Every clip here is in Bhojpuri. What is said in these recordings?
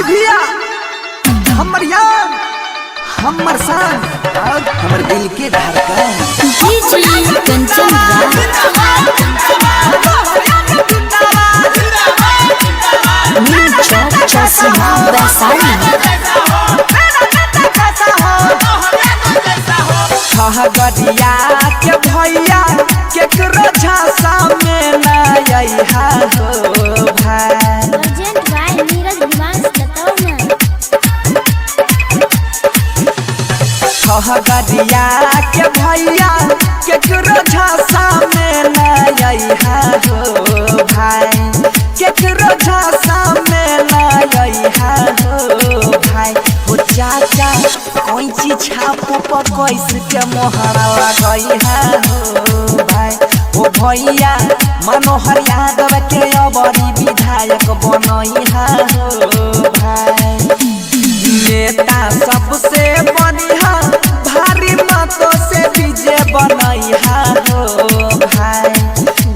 भाई भैया हमर यार हमर सान और हमर दिल के धड़कन जी कंचन न्यू चौक चौसीमा वैशाली गड़िया के भैया केकरो झांसा में न आइहा हो भाई अर्जेंट भाई नीरज दिमाग बताओ ना गड़िया के भैया केकरो झांसा में न आइहा हो भाई केकरो झांसा में न आइहा हो भाई हो चाचा कोई चीज छापो पर कैसे के मोहरा लगई है हो भाई ओ भैया मनोहर यादव के अबरी विधायक बनई है हो भाई नेता सबसे बढ़िया भारी मतों से विजय बनई है हो भाई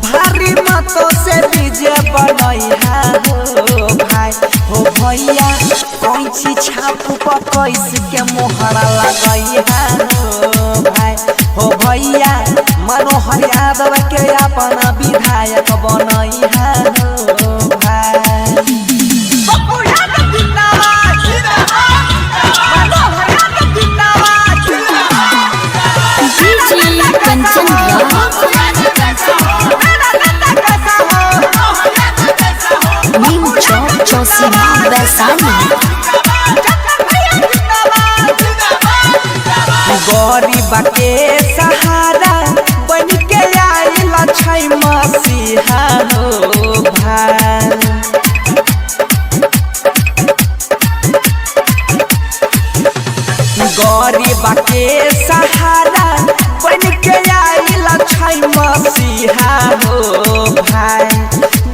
भारी मतों से विजय बनई है हो भाई हो भैया कोई चीज छापू पर कैसे के मोहरा लगई है हो भाई हो भैया मनोहर यादव के अपना विधायक बनई है हो भाई जी कंचन न्यू चौक चौसीमा वैशाली गरीब के सहारा बन के आइल छै मसीहा हो भाई गरीब के सहारा बन के आइल छै मसीहा हो भाई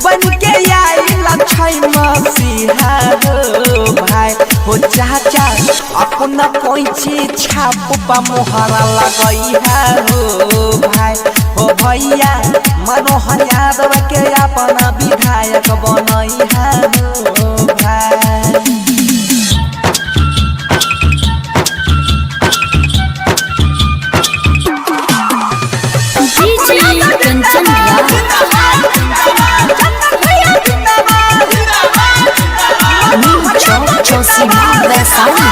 बन के आइल छै मसीहा हो भाई हो चाचा अपना कोई चीज छाप पा मोहरा लगई है हो भाई हो भैया मनोहर यादव के अपना विधायक बनई है हो भाई जी कंचन न्यू चौक चौसीमा वैशाली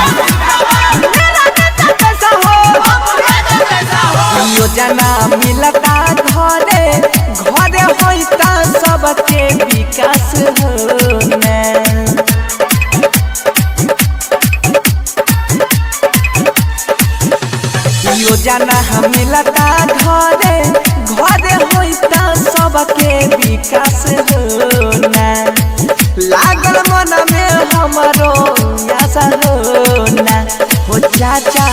योजना मिलता घरे घरे होता सबके विकास होने योजना मिलता घरे घरे होता सबके विकास होना लागल मन में हमरो आशा होना हो चाचा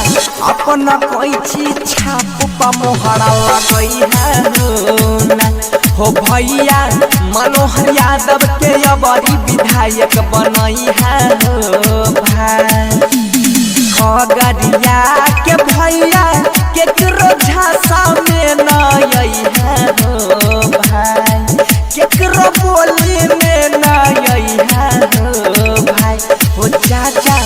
अपना कोई चीज छाप पा मोहरा लगई है होना हो भैया मनोहर यादव के अबरी विधायक बनई है हो भाई गड़िया के भैया केकरो झांसा में न आइहा हो भाई केकरो बोली में न आइहा हो भाई हो चाचा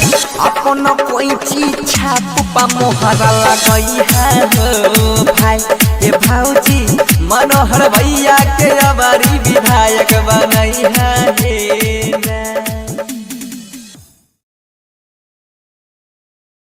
अपना कोई चीज छाप पा मोहरा लगई है हो भाई ए भौजी मनोहर भैया के अबरी विधायक बनई है।